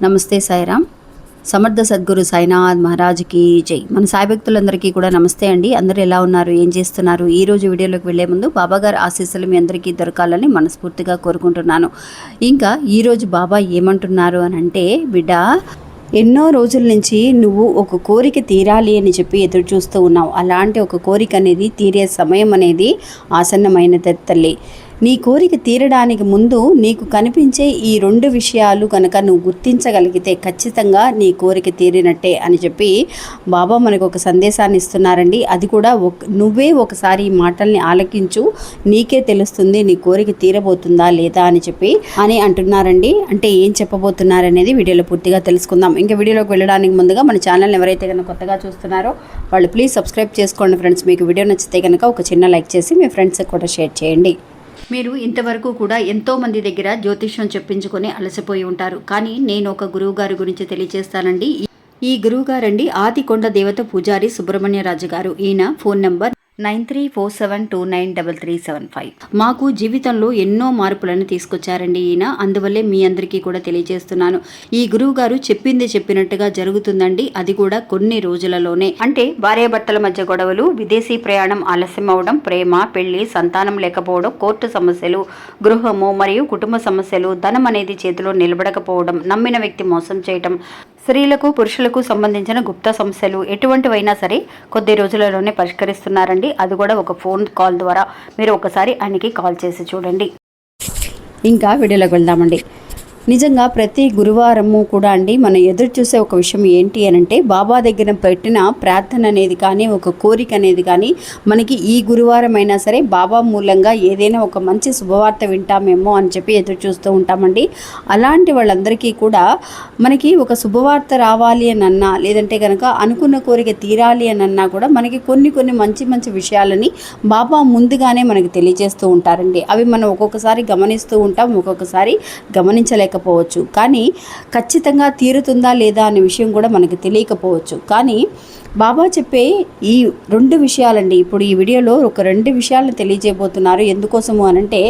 నమస్తే సాయిరామ్. సమర్థ సద్గురు సాయినాథ్ మహారాజ్కి జై. మన సాయి భక్తులందరికీ కూడా నమస్తే అండి. అందరూ ఎలా ఉన్నారు, ఏం చేస్తున్నారు? ఈరోజు వీడియోలోకి వెళ్లే ముందు బాబాగారు ఆశీస్సులు మీ అందరికీ దొరకాలని మనస్ఫూర్తిగా కోరుకుంటున్నాను. ఇంకా ఈరోజు బాబా ఏమంటున్నారు అని అంటే, బిడ్డ, ఎన్నో రోజుల నుంచి నువ్వు ఒక కోరిక తీరాలి అని చెప్పి ఎదురు చూస్తూ ఉన్నావు. అలాంటి ఒక కోరిక అనేది తీరే సమయం అనేది ఆసన్నమైన తల్లి. నీ కోరిక తీరడానికి ముందు నీకు కనిపించే ఈ రెండు విషయాలు కనుక నువ్వు గుర్తించగలిగితే ఖచ్చితంగా నీ కోరిక తీరినట్టే అని చెప్పి బాబా మనకు ఒక సందేశాన్ని ఇస్తున్నారండి. అది కూడా నువ్వే ఒకసారి ఈ మాటల్ని ఆలకించు, నీకే తెలుస్తుంది నీ కోరిక తీరబోతుందా లేదా అని అంటున్నారండి. అంటే ఏం చెప్పబోతున్నారనేది వీడియోలో పూర్తిగా తెలుసుకుందాం. ఇంకా వీడియోలోకి వెళ్ళడానికి ముందుగా మన ఛానల్ ఎవరైతే కనుక కొత్తగా చూస్తున్నారో వాళ్ళు ప్లీజ్ సబ్స్క్రైబ్ చేసుకోండి ఫ్రెండ్స్. మీకు వీడియో నచ్చితే కనుక ఒక చిన్న లైక్ చేసి మీ ఫ్రెండ్స్కి కూడా షేర్ చేయండి. మీరు ఇంతవరకు కూడా ఎంతోమంది దగ్గర జ్యోతిష్యం చెప్పించుకొని అలసిపోయి ఉంటారు. కానీ నేను ఒక గురువు గారి గురించి తెలియజేస్తానండి. ఈ గురువు గారండి ఆదికొండ దేవత పూజారి సుబ్రహ్మణ్యరాజు గారు. ఈయన ఫోన్ నంబర్ 9347293375. మాకు జీవితంలో ఎన్నో మార్పులను తీసుకొచ్చారండి ఈయన. అందువల్లే మీ అందరికీ కూడా తెలియజేస్తున్నాను. ఈ గురువు గారు చెప్పింది చెప్పినట్టుగా జరుగుతుందండి. అది కూడా కొన్ని రోజులలోనే. అంటే భార్యాభర్తల మధ్య గొడవలు, విదేశీ ప్రయాణం ఆలస్యం అవడం, ప్రేమ, పెళ్లి, సంతానం లేకపోవడం, కోర్టు సమస్యలు, గృహము మరియు కుటుంబ సమస్యలు, ధనం అనేది చేతిలో నిలబడకపోవడం, నమ్మిన వ్యక్తి మోసం చేయటం, స్త్రీలకు పురుషులకు సంబంధించిన గుప్త సమస్యలు ఎటువంటివైనా సరే కొద్ది రోజులలోనే పరిష్కరిస్తున్నారండి. అది కూడా ఒక ఫోన్ కాల్ ద్వారా. మీరు ఒకసారి ఆయనకి కాల్ చేసి చూడండి. ఇంకా వీడియోలోకి వెళ్దామండి. నిజంగా ప్రతి గురువారము కూడా అండి మనం ఎదురు చూసే ఒక విషయం ఏంటి అని అంటే, బాబా దగ్గర పెట్టిన ప్రార్థన అనేది కానీ, ఒక కోరిక అనేది కానీ మనకి ఈ గురువారం అయినా సరే బాబా మూలంగా ఏదైనా ఒక మంచి శుభవార్త వింటామేమో అని చెప్పి ఎదురు చూస్తూ ఉంటామండి. అలాంటి వాళ్ళందరికీ కూడా మనకి ఒక శుభవార్త రావాలి అని అన్నా, లేదంటే కనుక అనుకున్న కోరిక తీరాలి అని అన్నా కూడా మనకి కొన్ని మంచి విషయాలని బాబా ముందుగానే మనకి తెలియజేస్తూ ఉంటారండి. అవి మనం ఒక్కొక్కసారి గమనిస్తూ ఉంటాం, ఒక్కొక్కసారి గమనించలేక పోవచ్చు. కానీ ఖచ్చితంగా తీరుతుందా లేదా అనే విషయం కూడా మనకు తెలియకపోవచ్చు. కానీ బాబా చెప్పే ఈ రెండు విషయాలండి ఇప్పుడు ఈ వీడియోలో ఒక రెండు విషయాలను తెలియజేయబోతున్నారు. ఎందుకోసము అనంటే,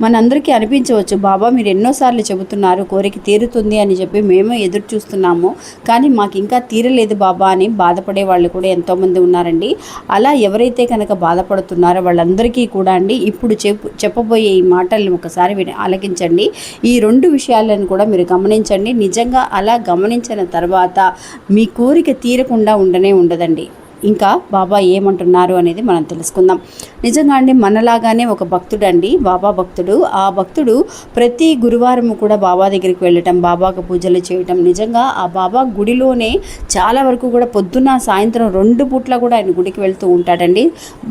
మనందరికీ అనిపించవచ్చు, బాబా మీరు ఎన్నోసార్లు చెబుతున్నారు కోరిక తీరుతుంది అని చెప్పి మేము ఎదురు చూస్తున్నాము, కానీ మాకు ఇంకా తీరలేదు బాబా అని బాధపడే వాళ్ళు కూడా ఎంతోమంది ఉన్నారండి. అలా ఎవరైతే కనుక బాధపడుతున్నారో వాళ్ళందరికీ కూడా అండి ఇప్పుడు చెప్పబోయే ఈ మాటలను ఒకసారి ఆలకించండి. ఈ రెండు విషయాలను కూడా మీరు గమనించండి. నిజంగా అలా గమనించిన తర్వాత మీ కోరిక తీరకుండా ఉండదండి. ఇంకా బాబా ఏమంటున్నారు అనేది మనం తెలుసుకుందాం. నిజంగా అండి మనలాగానే ఒక భక్తుడు అండి, బాబా భక్తుడు. ఆ భక్తుడు ప్రతి గురువారం కూడా బాబా దగ్గరికి వెళ్ళటం, బాబాకు పూజలు చేయటం. నిజంగా ఆ బాబా గుడిలోనే చాలా వరకు కూడా పొద్దున్న సాయంత్రం 2 పూట్ల కూడా ఆయన గుడికి వెళ్తూ ఉంటాడండి.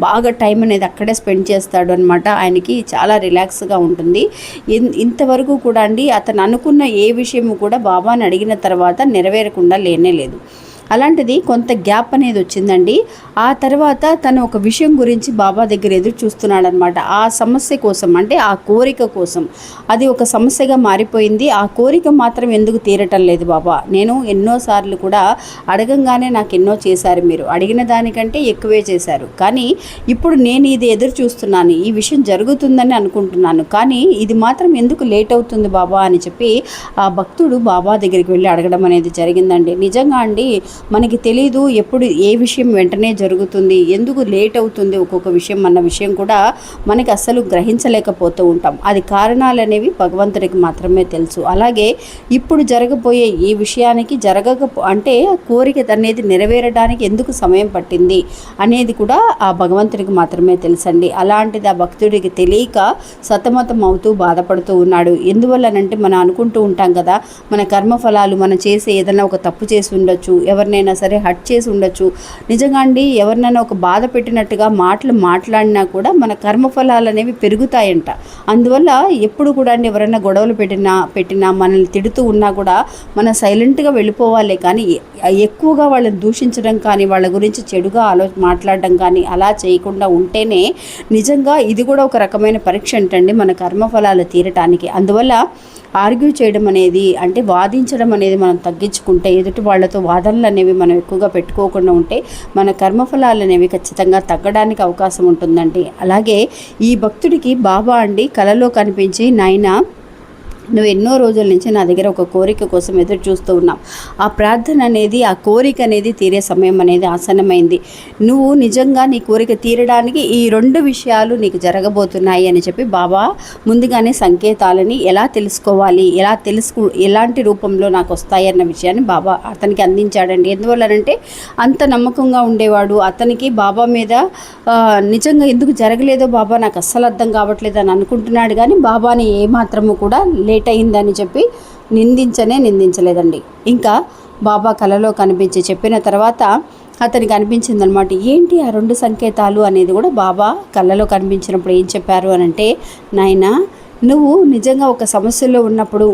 బాగా టైం అనేది అక్కడే స్పెండ్ చేస్తాడు అనమాట. ఆయనకి చాలా రిలాక్స్గా ఉంటుంది. ఇంతవరకు కూడా అండి అతను అనుకున్న ఏ విషయము కూడా బాబాని అడిగిన తర్వాత నెరవేరకుండా లేదు. అలాంటిది కొంత గ్యాప్ అనేది వచ్చిందండి. ఆ తర్వాత తను ఒక విషయం గురించి బాబా దగ్గర ఎదురు చూస్తున్నాడు అనమాట. ఆ సమస్య కోసం, అంటే ఆ కోరిక కోసం. అది ఒక సమస్యగా మారిపోయింది. ఆ కోరిక మాత్రం ఎందుకు తీరటం లేదు బాబా, నేను ఎన్నోసార్లు కూడా అడగంగానే నాకు ఎన్నో చేశారు, మీరు అడిగిన దానికంటే ఎక్కువే చేశారు, కానీ ఇప్పుడు నేను ఇది ఎదురు చూస్తున్నాను, ఈ విషయం జరుగుతుందని అనుకుంటున్నాను, కానీ ఇది మాత్రం ఎందుకు లేట్ అవుతుంది బాబా అని చెప్పి ఆ భక్తుడు బాబా దగ్గరికి వెళ్ళి అడగడం అనేది జరిగిందండి. నిజంగా అండి మనకి తెలీదు ఎప్పుడు ఏ విషయం వెంటనే జరుగుతుంది, ఎందుకు లేట్ అవుతుంది ఒక్కొక్క విషయం అన్న విషయం కూడా మనకి అస్సలు గ్రహించలేకపోతూ ఉంటాం. అది కారణాలు అనేవి భగవంతుడికి మాత్రమే తెలుసు. అలాగే ఇప్పుడు జరగబోయే ఈ విషయానికి అంటే కోరిక అనేది నెరవేరడానికి ఎందుకు సమయం పట్టింది అనేది కూడా ఆ భగవంతుడికి మాత్రమే తెలుసండి. అలాంటిది ఆ భక్తుడికి తెలియక సతమతం అవుతూ బాధపడుతూ ఉన్నాడు. ఎందువల్లనంటే మనం అనుకుంటూ ఉంటాం కదా, మన కర్మఫలాలు మనం చేసే ఏదైనా ఒక తప్పు చేసి ఉండొచ్చు, ఎవరినైనా సరే హట్ చేసి ఉండొచ్చు. నిజంగా అండి ఎవరినైనా ఒక బాధ పెట్టినట్టుగా మాటలు మాట్లాడినా కూడా మన కర్మఫలాలు అనేవి పెరుగుతాయంట. అందువల్ల ఎప్పుడు కూడా అండి ఎవరైనా గొడవలు పెట్టినా మనల్ని తిడుతూ ఉన్నా కూడా మనం సైలెంట్గా వెళ్ళిపోవాలి. కానీ ఎక్కువగా వాళ్ళని దూషించడం కానీ, వాళ్ళ గురించి చెడుగా మాట్లాడడం కానీ అలా చేయకుండా ఉంటేనే నిజంగా ఇది కూడా ఒక రకమైన పరీక్ష అంటండి మన కర్మఫలాలు తీరటానికి. అందువల్ల ఆర్గ్యూ చేయడం అనేది, అంటే వాదించడం అనేది మనం తగ్గించుకుంటే, ఎదుటి వాళ్ళతో వాదనలు అనేవి మనం ఎక్కువగా పెట్టుకోకుండా ఉంటే మన కర్మఫలాలు అనేవి ఖచ్చితంగా తగ్గడానికి అవకాశం ఉంటుందండి. అలాగే ఈ భక్తుడికి బాబా అండి కలలో కనిపించి, నాయనా నువ్వు ఎన్నో రోజుల నుంచి నా దగ్గర ఒక కోరిక కోసం ఎదురు చూస్తూ ఉన్నావు. ఆ ప్రార్థన అనేది, ఆ కోరిక అనేది తీరే సమయం అనేది ఆసన్నమైంది. నువ్వు నిజంగా నీ కోరిక తీరడానికి ఈ 2 విషయాలు నీకు జరగబోతున్నాయి అని చెప్పి బాబా ముందుగానే సంకేతాలని ఎలా తెలుసుకోవాలి, ఎలాంటి రూపంలో నాకు వస్తాయి అన్న విషయాన్ని బాబా అతనికి అందించాడండి. ఎందువల్లనంటే అంత నమ్మకంగా ఉండేవాడు. అతనికి బాబా మీద నిజంగా ఎందుకు జరగలేదో బాబా నాకు అస్సలు అర్థం కావట్లేదు అని అనుకుంటున్నాడు. కానీ బాబాని ఏమాత్రము కూడా లేట్ అయిందని చెప్పి నిందించలేదండి. ఇంకా బాబా కలలో కనిపించి చెప్పిన తర్వాత అతనికి అనిపించిందనమాట, ఏంటి ఆ 2 సంకేతాలు అనేది కూడా బాబా కళ్ళలో కనిపించినప్పుడు ఏం చెప్పారు అని అంటే, నాయనా నువ్వు నిజంగా ఒక సమస్యలో ఉన్నప్పుడు,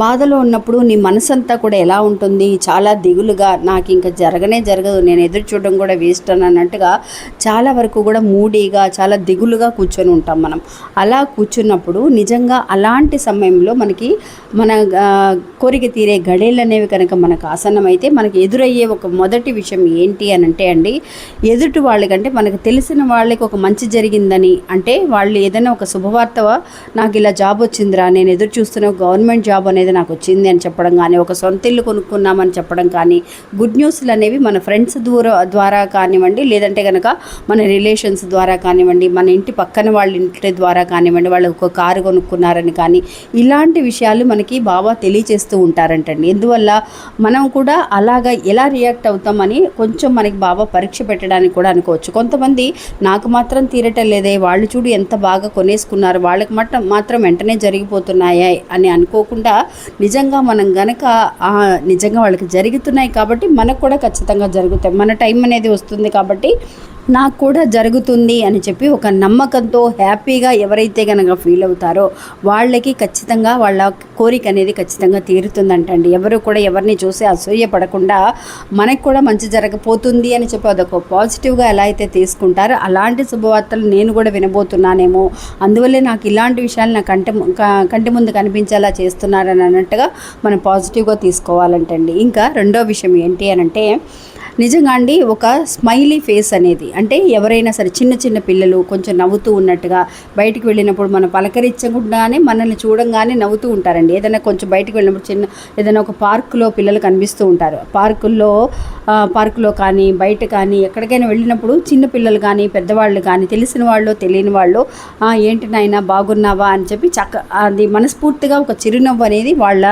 బాధలో ఉన్నప్పుడు నీ మనసంతా కూడా ఎలా ఉంటుంది, చాలా దిగులుగా, నాకు ఇంకా జరగదు, నేను ఎదురు చూడడం కూడా వేస్ట్ అని అన్నట్టుగా చాలా వరకు కూడా మూడీగా, చాలా దిగులుగా కూర్చొని ఉంటాం మనం. అలా కూర్చున్నప్పుడు నిజంగా అలాంటి సమయంలో మనకి మన కోరిక తీరే గడేళ్ళు అనేవి కనుక మనకు ఆసన్నమైతే మనకి ఎదురయ్యే ఒక మొదటి విషయం ఏంటి అని అంటే అండి, ఎదుటి వాళ్ళకంటే మనకు తెలిసిన వాళ్ళకి ఒక మంచి జరిగిందని, అంటే వాళ్ళు ఏదైనా ఒక శుభవార్త, నాకు ఇలా జాబ్ వచ్చిందిరా, నేను ఎదురు చూస్తున్న గవర్నమెంట్ జాబ్ అనేది నాకు వచ్చింది అని చెప్పడం కానీ, ఒక సొంత ఇల్లు కొనుక్కున్నామని చెప్పడం కానీ, గుడ్ న్యూస్లు అనేవి మన ఫ్రెండ్స్ ద్వారా కానివ్వండి, లేదంటే కనుక మన రిలేషన్స్ ద్వారా కానివ్వండి, మన ఇంటి పక్కన వాళ్ళ ఇంటి ద్వారా కానివ్వండి, వాళ్ళు ఒక కారు కొనుక్కున్నారని కానీ, ఇలాంటి విషయాలు మనకి బాబా తెలియచేస్తూ ఉంటారంటండి. ఎందువల్ల మనం కూడా అలాగా ఎలా రియాక్ట్ అవుతామని కొంచెం మనకి బాబా పరీక్ష పెట్టడానికి కూడా అనుకోవచ్చు. కొంతమంది నాకు మాత్రం తీరటం లేదే, వాళ్ళు చూడు ఎంత బాగా కొనేసుకున్నారు, వాళ్ళకి మాత్రం వెంటనే జరిగిపోతున్నాయా అని అనుకోకుండా, నిజంగా మనం గనక నిజంగా వాళ్ళకి జరుగుతున్నాయి కాబట్టి మనకు కూడా ఖచ్చితంగా జరుగుతాయి, మన టైం అనేది వస్తుంది కాబట్టి నాకు కూడా జరుగుతుంది అని చెప్పి ఒక నమ్మకంతో హ్యాపీగా ఎవరైతే కనుక ఫీల్ అవుతారో వాళ్ళకి ఖచ్చితంగా వాళ్ళ కోరిక అనేది ఖచ్చితంగా తీరుతుందంటండి. ఎవరు కూడా ఎవరిని చూసి అసూయపడకుండా మనకు కూడా మంచి జరగపోతుంది అని చెప్పి అదొక పాజిటివ్గా ఎలా అయితే తీసుకుంటారో అలాంటి శుభవార్తలు నేను కూడా వినబోతున్నానేమో, అందువల్లే నాకు ఇలాంటి విషయాలు నా కంటి ముందు కనిపించేలా చేస్తున్నారని అన్నట్టుగా మనం పాజిటివ్గా తీసుకోవాలంటండి. ఇంకా రెండో విషయం ఏంటి అని అంటే, నిజంగా అండి ఒక స్మైలీ ఫేస్ అనేది, అంటే ఎవరైనా సరే చిన్న పిల్లలు కొంచెం నవ్వుతూ ఉన్నట్టుగా బయటికి వెళ్ళినప్పుడు మనం పలకరించకుండానే మనల్ని చూడంగానే నవ్వుతూ ఉంటారండి. ఏదైనా కొంచెం బయటికి వెళ్ళినప్పుడు ఏదైనా ఒక పార్కులో పిల్లలు కనిపిస్తూ ఉంటారు. పార్కులో కానీ బయట కానీ ఎక్కడికైనా వెళ్ళినప్పుడు చిన్న పిల్లలు కానీ పెద్దవాళ్ళు కానీ తెలిసిన వాళ్ళు తెలియని వాళ్ళు ఏంటి నాయనా బాగున్నావా అని చెప్పి అది మనస్ఫూర్తిగా ఒక చిరునవ్వు అనేది వాళ్ళ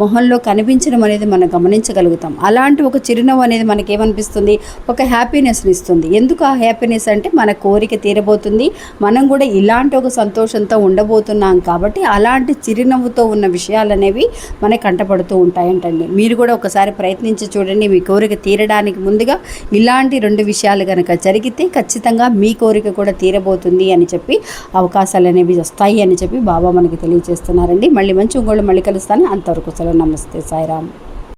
మొహంలో కనిపించడం అనేది మనం గమనించగలుగుతాం. అలాంటి ఒక చిరునవ్వు అనేది మనకేమనిపిస్తుంది, ఒక హ్యాపీనెస్ని ఇస్తుంది. ఎందుకు ఆ హ్యాపీనెస్ అంటే మన కోరిక తీరబోతుంది, మనం కూడా ఇలాంటి ఒక సంతోషంతో ఉండబోతున్నాం కాబట్టి అలాంటి చిరునవ్వుతో ఉన్న విషయాలు అనేవి మనకు కంటపడుతూ ఉంటాయంటండి. మీరు కూడా ఒకసారి ప్రయత్నించి చూడండి. మీ కోరిక తీరడానికి ముందుగా ఇలాంటి 2 విషయాలు కనుక జరిగితే ఖచ్చితంగా మీ కోరిక కూడా తీరబోతుంది అని చెప్పి అవకాశాలు అనేవి వస్తాయి అని చెప్పి బాబా మనకి తెలియజేస్తున్నారండి. మళ్ళీ మంచి ఇంకోళ్ళు మళ్ళీ కలుస్తాను. అంతవరకు సెలవు. నమస్తే సాయిరామ్.